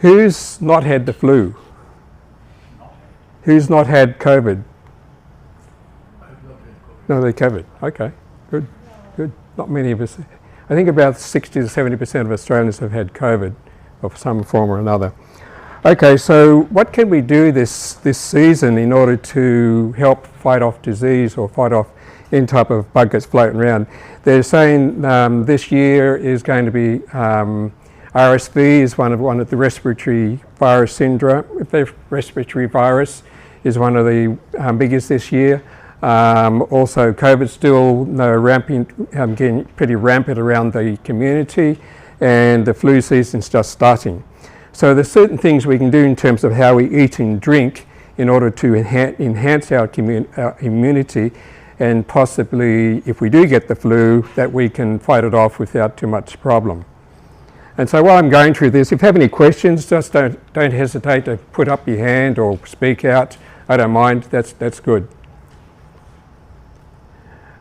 Who's not had the flu? Who's not had COVID? No, they COVID. Okay, good, good. Not many of us. I think about 60 to 70% of Australians have had COVID of some form or another. Okay, so what can we do this season in order to help fight off disease or fight off any type of bug that's floating around? They're saying this year is going to be RSV is one of the respiratory virus syndrome. The respiratory virus is one of the biggest this year. Also, COVID's still getting pretty rampant around the community, and the flu season's just starting. So there's certain things we can do in terms of how we eat and drink in order to enhance our immunity, and possibly, if we do get the flu, that we can fight it off without too much problem. And so while I'm going through this, if you have any questions, just don't hesitate to put up your hand or speak out. I don't mind, that's good.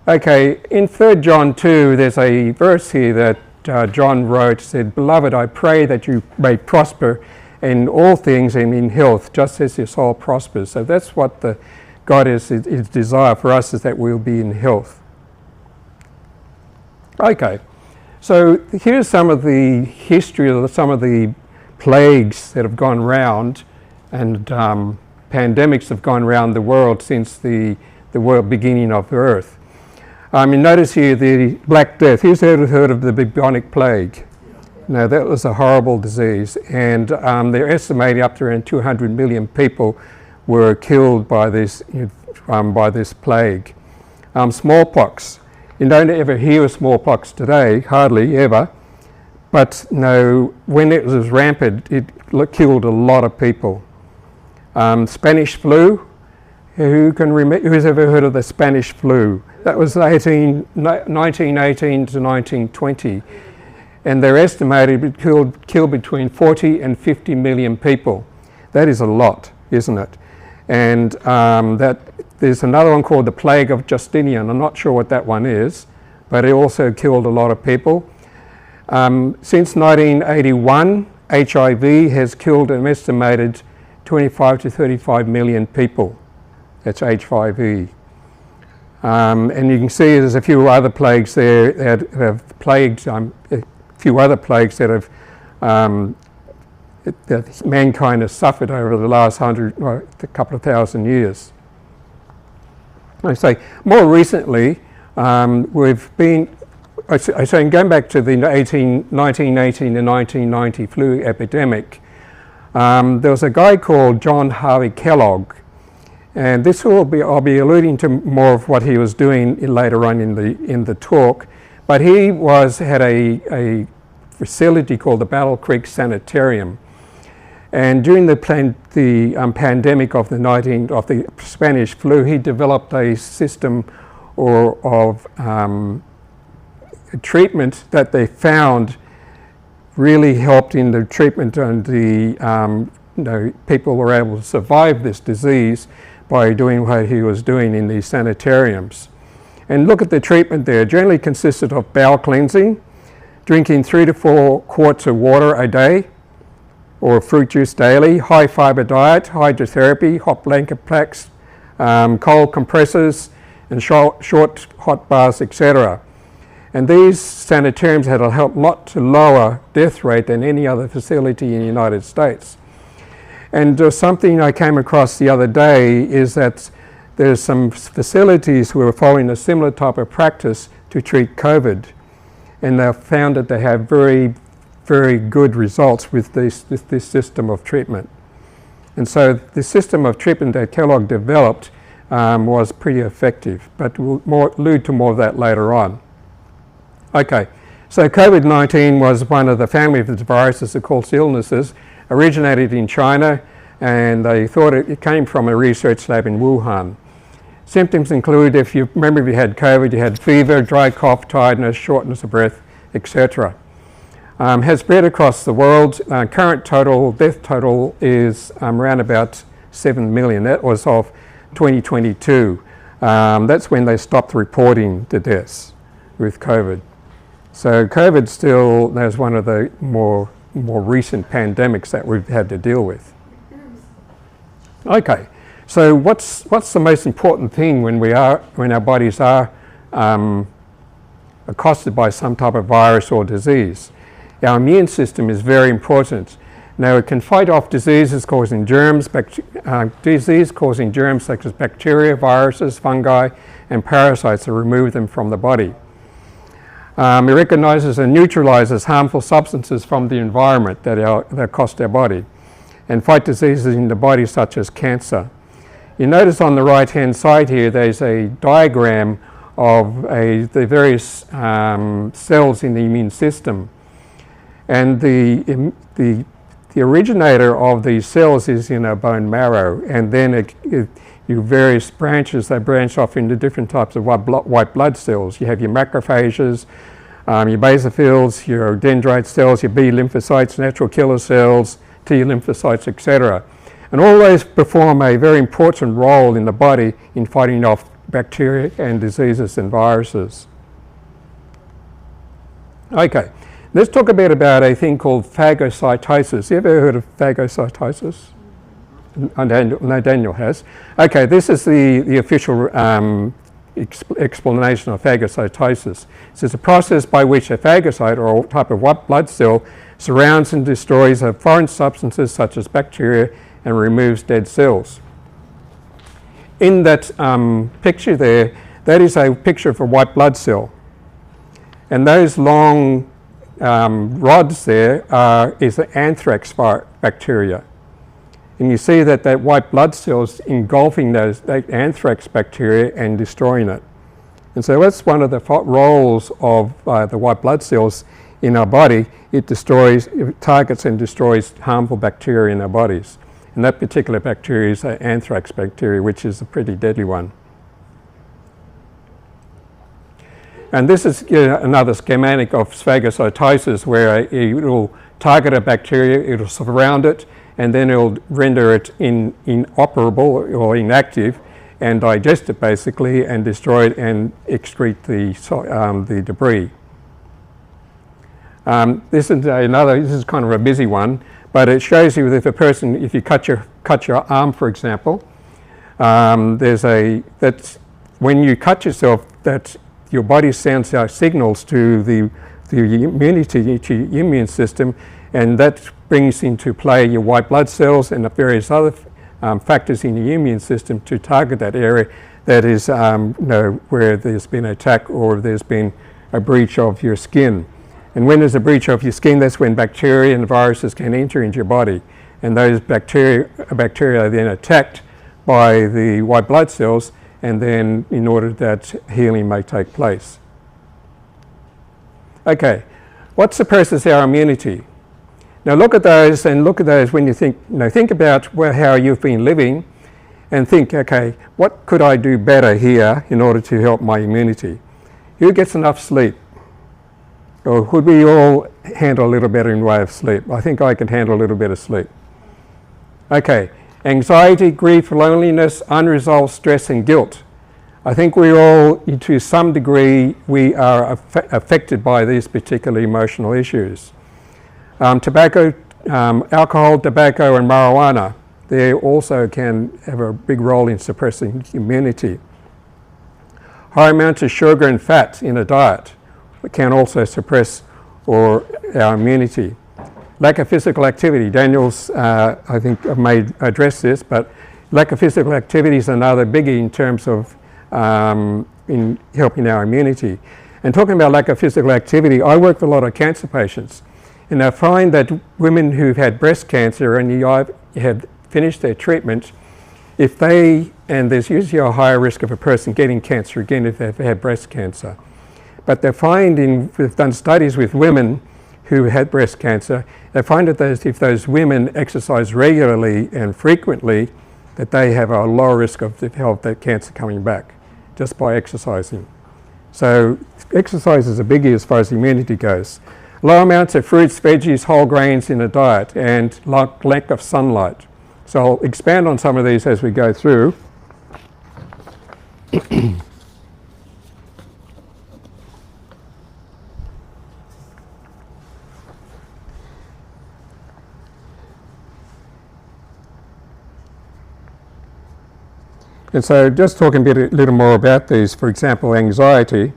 Okay, in 3 John 2, there's a verse here that John wrote, said, "Beloved, I pray that you may prosper in all things and in health, just as your soul prospers." So that's what God is desire for us, is that we'll be in health. Okay, so here's some of the history of some of the plagues that have gone round, and pandemics have gone around the world since the world beginning of Earth. You notice here the Black Death. Who's heard of the bubonic plague? No, that was a horrible disease, and they're estimating up to around 200 million people were killed by this plague. Smallpox. You don't ever hear of smallpox today, hardly ever, but no, when it was rampant, it killed a lot of people. Spanish flu. Who's ever heard of the Spanish flu? That was 1918 to 1920, and they're estimated it killed between 40 and 50 million people. That is a lot, isn't it? And there's another one called the Plague of Justinian. I'm not sure what that one is, but it also killed a lot of people. Since 1981, HIV has killed an estimated 25 to 35 million people. That's HIV. And you can see there's a few other plagues there that have plagued, a few other plagues that have that mankind has suffered over the last a couple of thousand years. I say more recently, we've been, I say going back to the 1918 to 1990 flu epidemic, there was a guy called John Harvey Kellogg, and this I'll be alluding to more of what he was doing later on in the talk. But he had a facility called the Battle Creek Sanitarium, and during the pandemic of the Spanish flu, he developed a system of treatment that they found really helped in the treatment, and people were able to survive this disease by doing what he was doing in these sanitariums. And look at the treatment there. Generally consisted of bowel cleansing, drinking 3 to 4 quarts of water a day, or fruit juice daily, high fiber diet, hydrotherapy, hot blanket packs, cold compressors, and short hot baths, etc. And these sanitariums had helped a lot to lower death rate than any other facility in the United States. And something I came across the other day is that there's some facilities who are following a similar type of practice to treat COVID, and they've found that they have very, very good results with this system of treatment. And so the system of treatment that Kellogg developed was pretty effective, but we'll allude to more of that later on. Okay, so COVID-19 was one of the family of the viruses that called illnesses, originated in China, and they thought it came from a research lab in Wuhan. Symptoms include, if you had COVID, you had fever, dry cough, tiredness, shortness of breath, etc. Has spread across the world. Current death total is around about 7 million. That was of 2022. That's when they stopped reporting the deaths with COVID. So COVID still is one of the more more recent pandemics that we've had to deal with. Okay, so what's the most important thing when our bodies are accosted by some type of virus or disease? Our immune system is very important. Now, it can fight off diseases causing germs, disease-causing germs such as bacteria, viruses, fungi, and parasites, to remove them from the body. It recognises and neutralises harmful substances from the environment that accost our body, and fight diseases in the body such as cancer. You notice on the right-hand side here, there's a diagram of the various cells in the immune system, and the originator of these cells is in our bone marrow, and then your various branches, they branch off into different types of white blood cells. You have your macrophages, your basophils, your dendrite cells, your B lymphocytes, natural killer cells, T lymphocytes, etc. And all those perform a very important role in the body in fighting off bacteria and diseases and viruses. Okay. Let's talk a bit about a thing called phagocytosis. You ever heard of phagocytosis? No, Daniel has. Okay, this is the official explanation of phagocytosis. So it's a process by which a phagocyte, or a type of white blood cell, surrounds and destroys foreign substances such as bacteria and removes dead cells. In that picture there, that is a picture of a white blood cell. And those long rods there is the anthrax bacteria. And you see that white blood cells engulfing that anthrax bacteria and destroying it. And so that's one of the roles of the white blood cells in our body. It targets and destroys harmful bacteria in our bodies. And that particular bacteria is the anthrax bacteria, which is a pretty deadly one. And this is another schematic of phagocytosis, where it will target a bacteria, it will surround it, and then it will render it inoperable or inactive, and digest it basically, and destroy it and excrete the debris. This is kind of a busy one, but it shows you that if you cut your arm, for example, that's when you cut yourself, that your body sends out signals to the immunity, to your immune system, and that brings into play your white blood cells and the various other factors in the immune system to target that area that is where there's been an attack or there's been a breach of your skin. And when there's a breach of your skin, that's when bacteria and viruses can enter into your body, and those bacteria are then attacked by the white blood cells, and then in order that healing may take place. Okay, what suppresses our immunity? Now look at those, when you think about how you've been living, and think, okay, what could I do better here in order to help my immunity? Who gets enough sleep? Or could we all handle a little better in the way of sleep? I think I can handle a little bit of sleep. Okay. Anxiety, grief, loneliness, unresolved stress and guilt. I think we all, to some degree, we are affected by these particular emotional issues. Alcohol, tobacco and marijuana, they also can have a big role in suppressing immunity. High amounts of sugar and fat in a diet can also suppress our immunity. Lack of physical activity. Daniel's, I think, may address this, but lack of physical activity is another biggie in terms of in helping our immunity. And talking about lack of physical activity, I work with a lot of cancer patients, and I find that women who've had breast cancer and have finished their treatment, and there's usually a higher risk of a person getting cancer again if they've had breast cancer. But they're finding, we've done studies with women who had breast cancer, they find that if those women exercise regularly and frequently, that they have a lower risk of that cancer coming back just by exercising. So exercise is a biggie as far as immunity goes. Low amounts of fruits, veggies, whole grains in a diet, and lack of sunlight. So I'll expand on some of these as we go through. And so just talking a little more about these, for example, anxiety.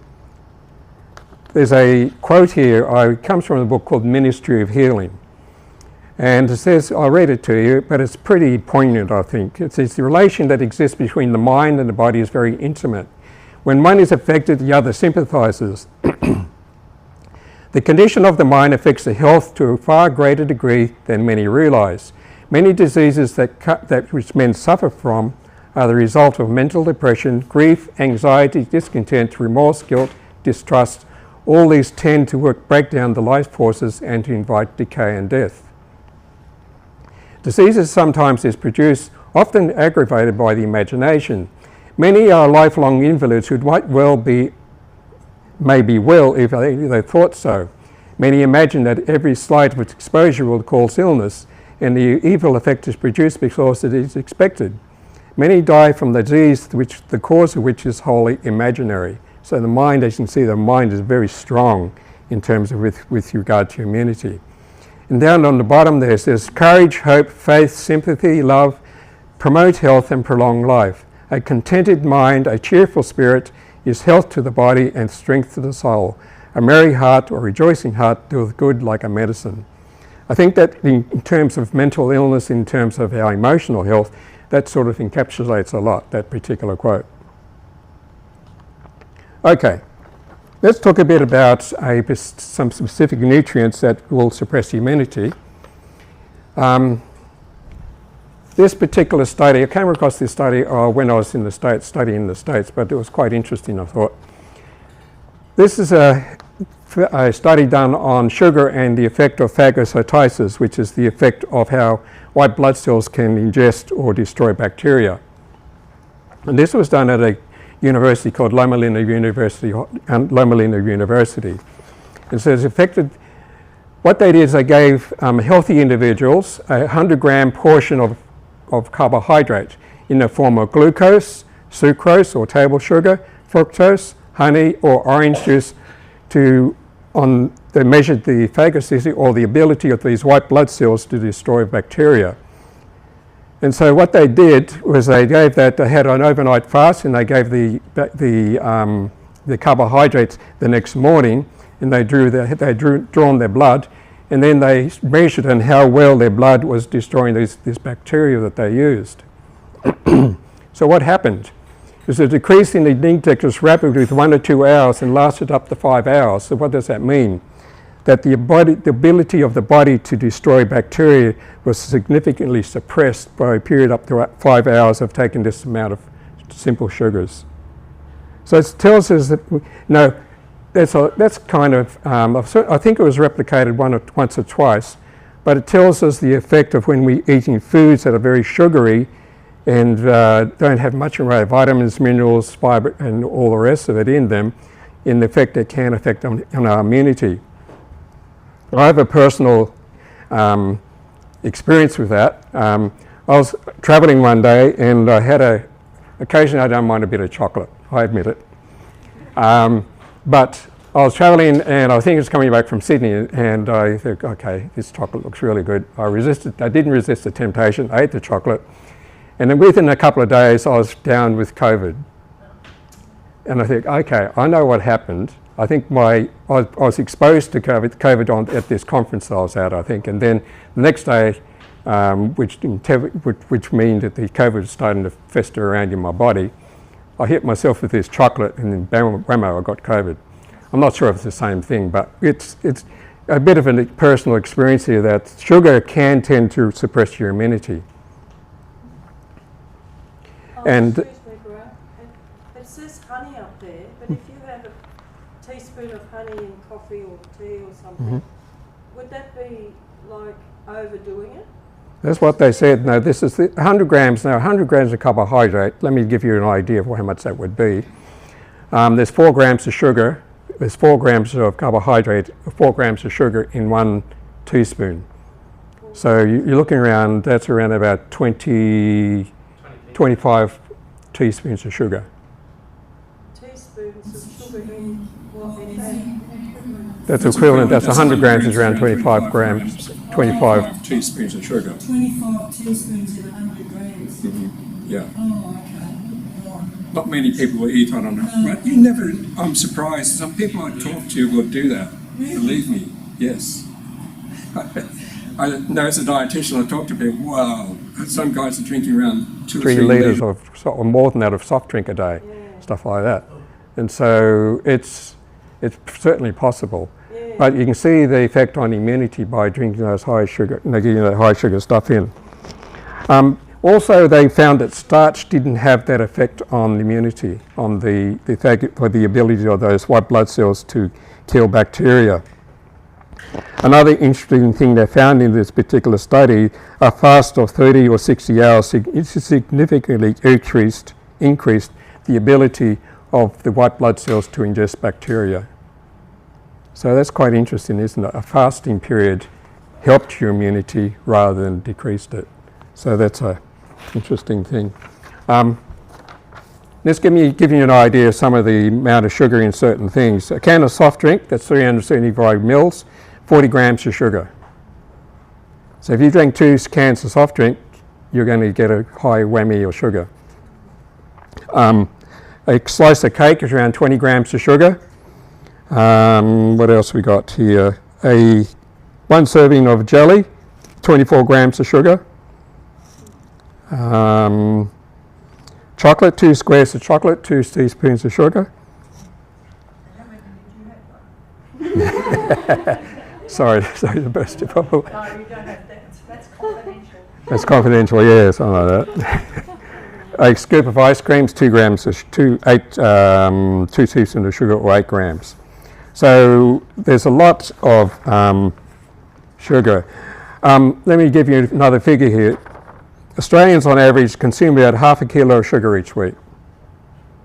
There's a quote here, it comes from a book called Ministry of Healing. And it says, I'll read it to you, but it's pretty poignant, I think. It says, the relation that exists between the mind and the body is very intimate. When one is affected, the other sympathizes. The condition of the mind affects the health to a far greater degree than many realize. Many diseases that which men suffer from are the result of mental depression, grief, anxiety, discontent, remorse, guilt, distrust. All these tend to break down the life forces and to invite decay and death. Diseases sometimes is produced, often aggravated by the imagination. Many are lifelong invalids who might well be, may be well if they thought so. Many imagine that every slight exposure will cause illness, and the evil effect is produced because it is expected. Many die from the disease the cause of which is wholly imaginary. So the mind, as you can see, the mind is very strong in terms of with regard to immunity. And down on the bottom there it says, courage, hope, faith, sympathy, love, promote health and prolong life. A contented mind, a cheerful spirit is health to the body and strength to the soul. A merry heart or rejoicing heart doeth good like a medicine. I think that in terms of mental illness, in terms of our emotional health, that sort of encapsulates a lot, that particular quote. Okay, let's talk a bit about some specific nutrients that will suppress immunity. This particular study, I came across this study when I was in the States, studying in the States, but it was quite interesting, I thought. This is a study done on sugar and the effect of phagocytosis, which is the effect of how white blood cells can ingest or destroy bacteria. And this was done at a university called Loma Linda University. And so it's affected, what they did is they gave healthy individuals a 100-gram portion of carbohydrate in the form of glucose, sucrose or table sugar, fructose, honey or orange juice they measured the phagocyticity or the ability of these white blood cells to destroy bacteria. And so what they did was they had an overnight fast and they gave the carbohydrates the next morning, and they drawn their blood, and then they measured on how well their blood was destroying this bacteria that they used. So what happened? There's a decrease in the index was rapid with 1 to 2 hours and lasted up to 5 hours. So what does that mean? That the ability of the body to destroy bacteria was significantly suppressed by a period up to 5 hours of taking this amount of simple sugars. So it tells us that, that's kind of, I think it was replicated once or twice, but it tells us the effect of when we're eating foods that are very sugary and don't have much of vitamins, minerals, fibre and all the rest of it in them, in the effect it can affect on our immunity. I have a personal experience with that. I was travelling one day and I had occasionally I don't mind a bit of chocolate, I admit it. But I was travelling and I think it was coming back from Sydney and I think, okay, this chocolate looks really good. I didn't resist the temptation, I ate the chocolate. And then within a couple of days I was down with COVID. And I think, okay, I know what happened. I think I was exposed to COVID at this conference I was at, I think. And then the next day, which means that the COVID was starting to fester around in my body, I hit myself with this chocolate and then whammo, I got COVID. I'm not sure if it's the same thing, but it's a bit of a personal experience here that sugar can tend to suppress your immunity. And excuse me, Grant. It says honey up there, but if you have a teaspoon of honey in coffee or tea or something, would that be like overdoing it? That's what they said. No, this is 100 grams. Now, 100 grams of carbohydrate, let me give you an idea of how much that would be. There's 4 grams of sugar. There's 4 grams of carbohydrate, 4 grams of sugar in 1 teaspoon. So you're looking around, that's around about 25 teaspoons of sugar. Teaspoons of sugar in what? In That's equivalent, that's 100 grams is around 25 grams, 25 teaspoons of sugar. 25 teaspoons in 100 grams. Yeah. Oh, okay. Not many people will eat on it. But I'm surprised. Some people I talk to will do that. Believe me, yes. I know as a dietitian, I talk to people, wow, some guys are drinking around 2 or 3 litres or more than that of soft drink a day, stuff like that. And so it's certainly possible. But you can see the effect on immunity by drinking those high sugar, getting that high sugar stuff in. Also, they found that starch didn't have that effect on immunity, on the ability of those white blood cells to kill bacteria. Another interesting thing they found in this particular study, a fast of 30 or 60 hours significantly increased the ability of the white blood cells to ingest bacteria. So that's quite interesting, isn't it? A fasting period helped your immunity rather than decreased it. So that's an interesting thing. Let's give you an idea of some of the amount of sugar in certain things. A can of soft drink, that's 375 mils, 40 grams of sugar. So if you drink 2 cans of soft drink, you're going to get a high whammy of sugar. A slice of cake is around 20 grams of sugar. What else we got here? One serving of jelly, 24 grams of sugar. Chocolate, 2 squares of chocolate, 2 teaspoons of sugar. Sorry, the best of all. No, you don't have that. That's confidential. That's confidential, yeah, something like that. A scoop of ice cream is 2 grams of 2 teaspoons of sugar, or 8 grams. So there's a lot of sugar. Let me give you another figure here. Australians on average consume about half a kilo of sugar each week.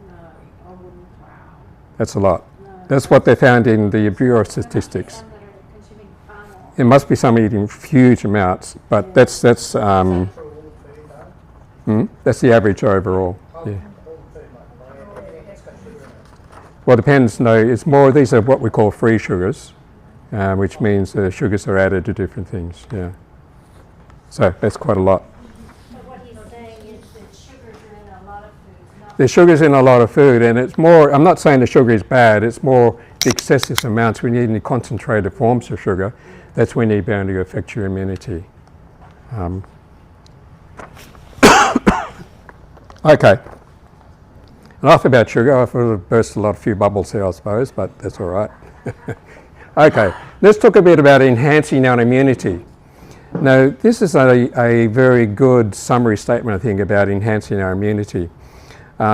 No, I wouldn't. Wow. That's a lot. No. That's what they found in the Bureau of Statistics. It must be some eating huge amounts, but that's the average overall. Yeah. Well, it depends. No, it's more. These are what we call free sugars, which means the sugars are added to different things. Yeah. So that's quite a lot. There's sugars in a lot of food, and it's more, I'm not saying the sugar is bad, it's more the excessive amounts. We need any concentrated forms of sugar. That's when they're bound to affect your immunity. Okay. Enough about sugar. I've burst a few bubbles here, I suppose, but that's all right. Okay, let's talk a bit about enhancing our immunity. Now, this is a very good summary statement, I think, about enhancing our immunity.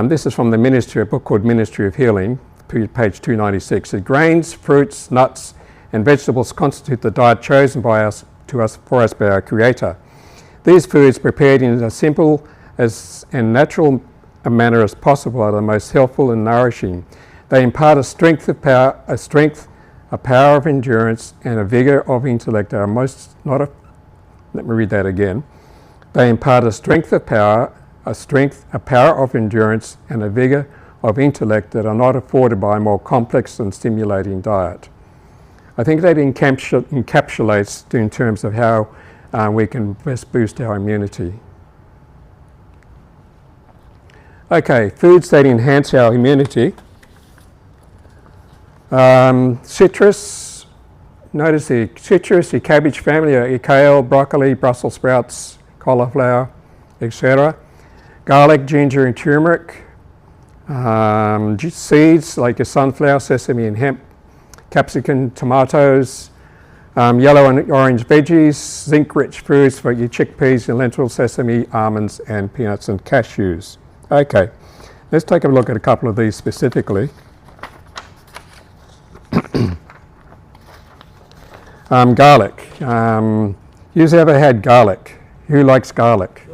This is from the Ministry, a book called Ministry of Healing, page 296. It grains, fruits, nuts, and vegetables constitute the diet chosen by us by our Creator. These foods, prepared in as simple and natural a manner as possible, are the most helpful and nourishing. They impart a power of endurance, and a vigour of intellect. Let me read that again. They impart a power of endurance, and a vigour of intellect that are not afforded by a more complex and stimulating diet. I think that encapsulates in terms of how we can best boost our immunity. Okay, foods that enhance our immunity. Citrus, notice the citrus, the cabbage family, your kale, broccoli, Brussels sprouts, cauliflower, etc. Garlic, ginger and turmeric. Seeds like your sunflower, sesame and hemp. Capsicum, tomatoes. Yellow and orange veggies. Zinc-rich foods for your chickpeas, your lentils, sesame, almonds and peanuts and cashews. Okay, let's take a look at a couple of these specifically. Garlic. Who's ever had garlic? Who likes garlic?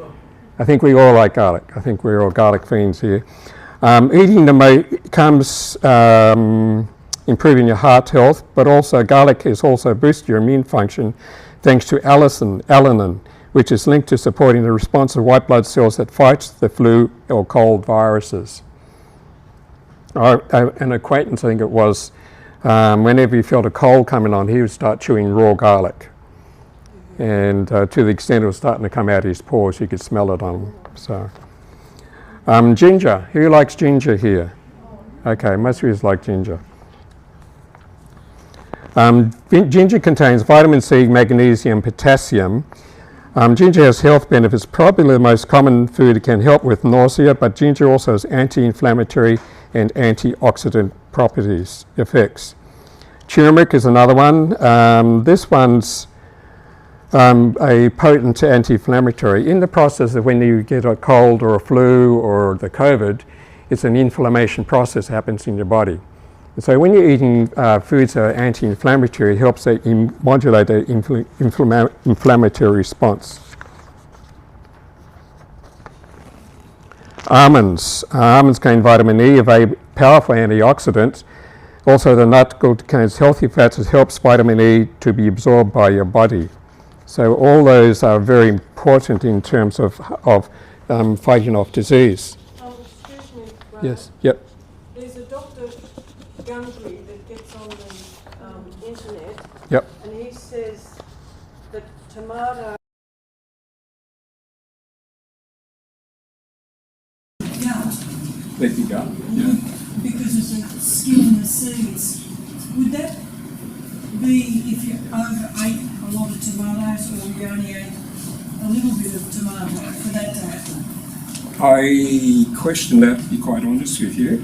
I think we all like garlic. I think we're all garlic fiends here. Eating them comes improving your heart health, but also garlic is also boosts your immune function thanks to alanine, which is linked to supporting the response of white blood cells that fights the flu or cold viruses. An acquaintance, I think it was, whenever he felt a cold coming on, he would start chewing raw garlic. And to the extent it was starting to come out of his pores, you could smell it on him. So, Ginger. Who likes ginger here? Okay, most of you like ginger. Ginger contains vitamin C, magnesium, potassium. Ginger has health benefits. Probably the most common food it can help with nausea, but ginger also has anti-inflammatory and antioxidant effects. Turmeric is another one. This one's a potent anti-inflammatory. In the process of when you get a cold or a flu or the COVID, it's an inflammation process that happens in your body. And so when you're eating foods that are anti-inflammatory, it helps modulate the inflammatory response. Almonds. Almonds contain vitamin E, a very powerful antioxidant. Also, the nut contains healthy fats that helps vitamin E to be absorbed by your body. So all those are very important in terms of fighting off disease. Excuse me, Ray. Yes, yep. There's a Dr. Gundry that gets on the internet, Yep. and he says that tomato. Gut, Leafy gut. Yeah. because of the skin and the seeds. Would that be if you overate a lot of tomatoes, or you only ate a little bit of tomato for that to happen? I question that, to be quite honest with you,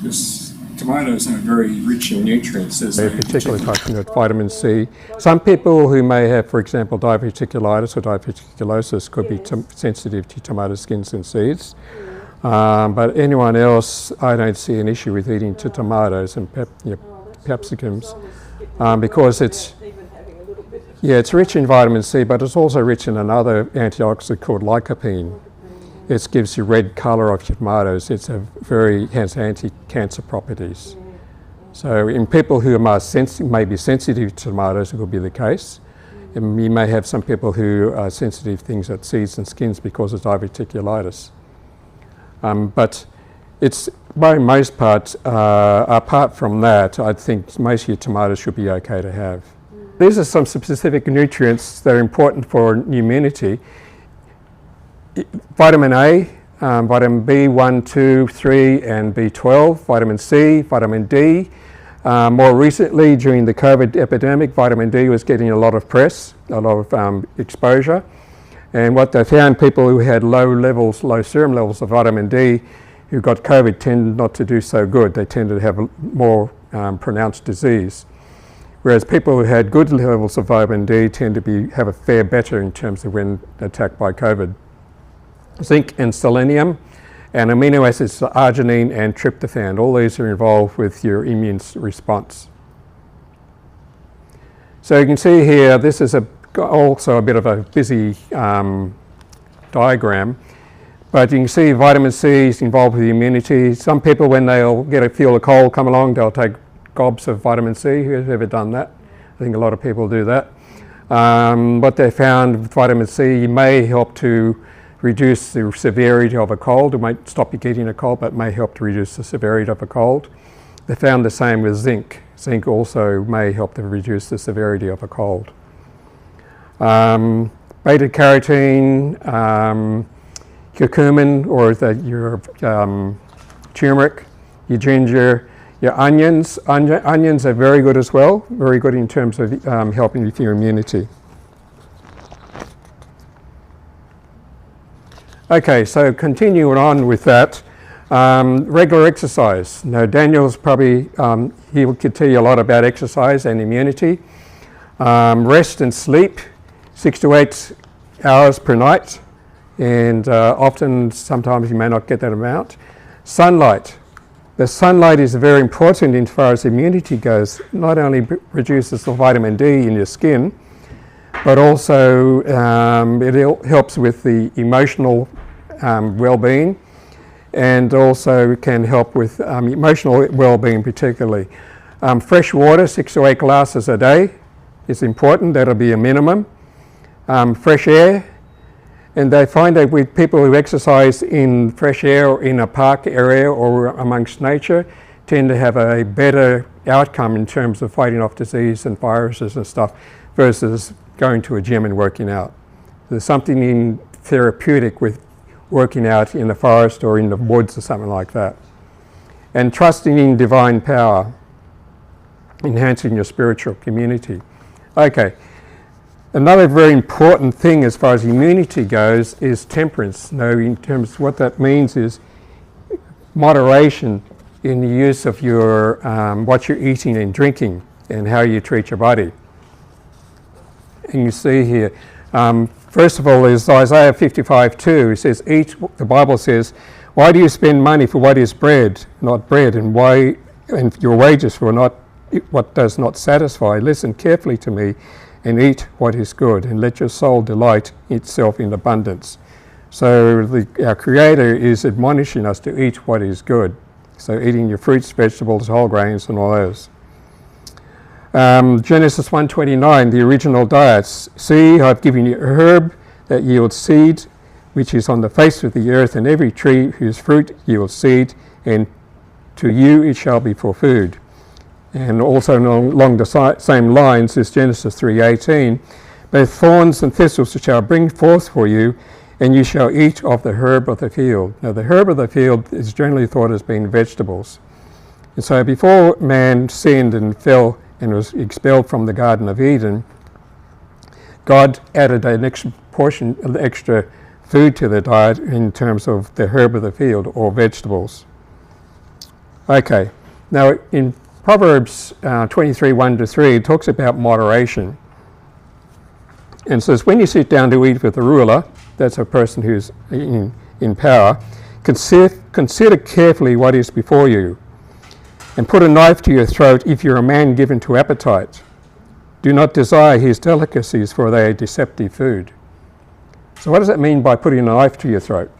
because tomatoes are very rich in nutrients. There's a particular type of vitamin C. Some people who may have, for example, diverticulitis or diverticulosis could be sensitive to tomato skins and seeds. But anyone else, I don't see an issue with eating tomatoes and capsicums because it's rich in vitamin C, but it's also rich in another antioxidant called lycopene. It gives you red colour of tomatoes. It's has anti-cancer properties. So in people who may be sensitive to tomatoes, it will be the case. And you may have some people who are sensitive to things like seeds and skins because of diverticulitis. But it's, by most part, apart from that, I think most of your tomatoes should be okay to have. These are some specific nutrients that are important for immunity. Vitamin A, vitamin B1, 2, 3 and B12, vitamin C, vitamin D. More recently, during the COVID epidemic, vitamin D was getting a lot of press, a lot of exposure. And what they found, people who had low serum levels of vitamin D who got COVID tended not to do so good. They tended to have a more pronounced disease. Whereas people who had good levels of vitamin D tend to have a fare better in terms of when attacked by COVID. Zinc and selenium, and amino acids arginine and tryptophan. All these are involved with your immune response. So you can see here, this is also a bit of a busy diagram, but you can see vitamin C is involved with the immunity. Some people, when they'll feel a cold come along, they'll take gobs of vitamin C. Who's ever done that? I think a lot of people do that. What they found with vitamin C may help to reduce the severity of a cold. It might stop you getting a cold, but may help to reduce the severity of a cold. They found the same with zinc. Zinc also may help to reduce the severity of a cold. Beta carotene, curcumin, or your turmeric, your ginger, your onions. Onions are very good as well, very good in terms of helping with your immunity. Okay, so continuing on with that, regular exercise. Now Daniel's probably, he could tell you a lot about exercise and immunity. Rest and sleep, 6 to 8 hours per night, and sometimes you may not get that amount. Sunlight. The sunlight is very important as far as immunity goes. Not only reduces the vitamin D in your skin, but also it helps with the emotional well-being, and also can help with emotional well-being particularly. Fresh water, 6 to 8 glasses a day is important. That'll be a minimum. Fresh air, and they find that with people who exercise in fresh air or in a park area or amongst nature tend to have a better outcome in terms of fighting off disease and viruses and stuff versus going to a gym and working out. There's something therapeutic with working out in the forest or in the woods or something like that. And trusting in divine power, enhancing your spiritual community. Okay, another very important thing as far as immunity goes is temperance. Now, in terms of what that means is moderation in the use of your what you're eating and drinking and how you treat your body. And you see here, first of all, is Isaiah 55:2. It says, the Bible says, why do you spend money for what is bread, not bread, and your wages for not what does not satisfy? Listen carefully to me and eat what is good, and let your soul delight itself in abundance. So our Creator is admonishing us to eat what is good. So eating your fruits, vegetables, whole grains, and all those. Genesis 1:29, the original diets. See, I've given you a herb that yields seed, which is on the face of the earth, and every tree whose fruit yields seed, and to you it shall be for food. And also along the same lines is Genesis 3:18, both thorns and thistles shall bring forth for you, and you shall eat of the herb of the field. Now the herb of the field is generally thought as being vegetables. And so before man sinned and fell and was expelled from the Garden of Eden, God added an extra portion of the extra food to the diet in terms of the herb of the field or vegetables. Okay, now in Proverbs 23:1-3, it talks about moderation. And says, when you sit down to eat with a ruler, that's a person who's in power, consider carefully what is before you, and put a knife to your throat if you're a man given to appetite. Do not desire his delicacies, for they are deceptive food. So what does that mean by putting a knife to your throat?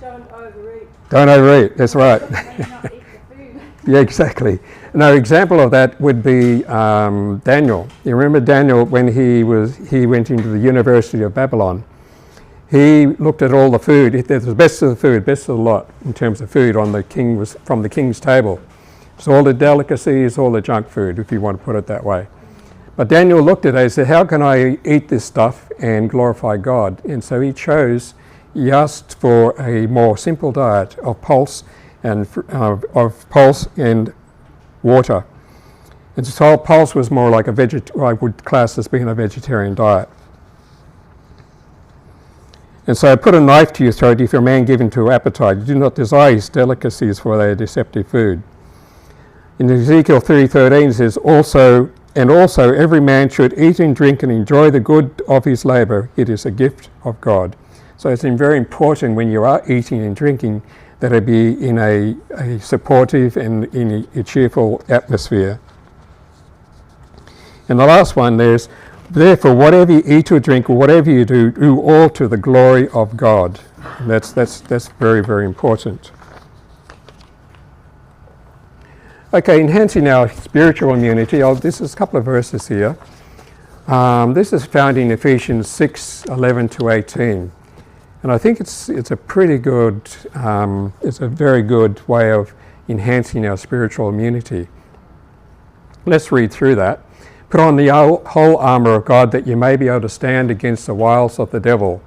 Don't overeat. Don't overeat, that's right. May not eat the food. Yeah, exactly. Another example of that would be Daniel. You remember Daniel when he went into the University of Babylon. He looked at all the food. It was the best of the food, best of the lot in terms of food from the king's table. So all the delicacies, all the junk food, if you want to put it that way. But Daniel looked at it and said, how can I eat this stuff and glorify God? And so he asked for a more simple diet of pulse and water. And so pulse was more like I would class as being a vegetarian diet. And so put a knife to your throat if you're a man given to appetite. Do not desire his delicacies, for they are deceptive food. In Ezekiel 3:13 it says, also every man should eat and drink and enjoy the good of his labour. It is a gift of God. So it's very important when you are eating and drinking that it be in a supportive and in a cheerful atmosphere. And the last one, there's, therefore, whatever you eat or drink or whatever you do all to the glory of God. And that's very, very important. Okay, enhancing our spiritual immunity. This is a couple of verses here. This is found in Ephesians 6:11-18. And I think it's a pretty good, it's a very good way of enhancing our spiritual immunity. Let's read through that. Put on the whole armour of God, that you may be able to stand against the wiles of the devil.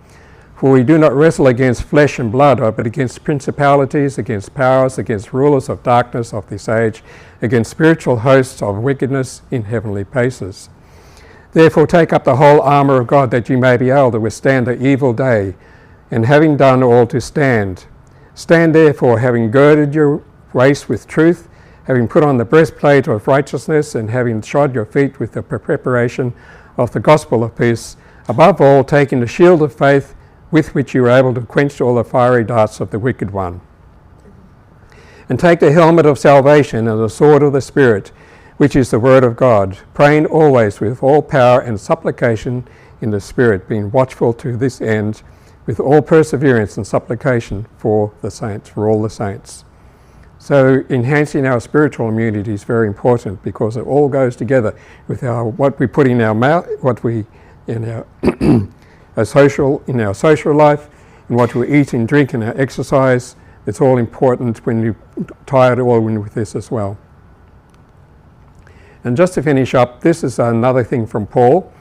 For we do not wrestle against flesh and blood, but against principalities, against powers, against rulers of darkness of this age, against spiritual hosts of wickedness in heavenly places. Therefore take up the whole armour of God, that you may be able to withstand the evil day, and having done all to stand. Stand therefore, having girded your waist with truth, having put on the breastplate of righteousness, and having shod your feet with the preparation of the gospel of peace, above all taking the shield of faith, with which you are able to quench all the fiery darts of the wicked one. And take the helmet of salvation and the sword of the Spirit, which is the word of God, praying always with all power and supplication in the Spirit, being watchful to this end, with all perseverance and supplication for the saints, for all the saints. So enhancing our spiritual immunity is very important, because it all goes together with what we put in our mouth, what we in our our social life, and what we eat and drink and our exercise. It's all important when you tie it all in with this as well. And just to finish up, this is another thing from Paul,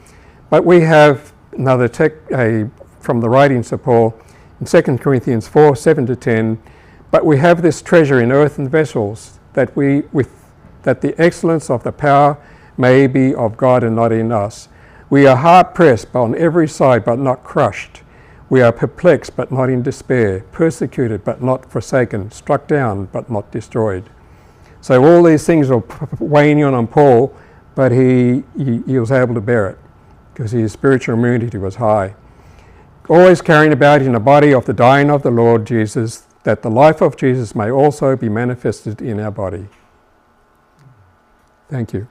but we have another from the writings of Paul In 2 Corinthians 4, 7-10, but we have this treasure in earthen vessels, that the excellence of the power may be of God and not in us. We are hard pressed on every side, but not crushed. We are perplexed, but not in despair, persecuted, but not forsaken, struck down, but not destroyed. So all these things were weighing on Paul, but he was able to bear it because his spiritual immunity was high. Always carrying about in the body of the dying of the Lord Jesus, that the life of Jesus may also be manifested in our body. Thank you.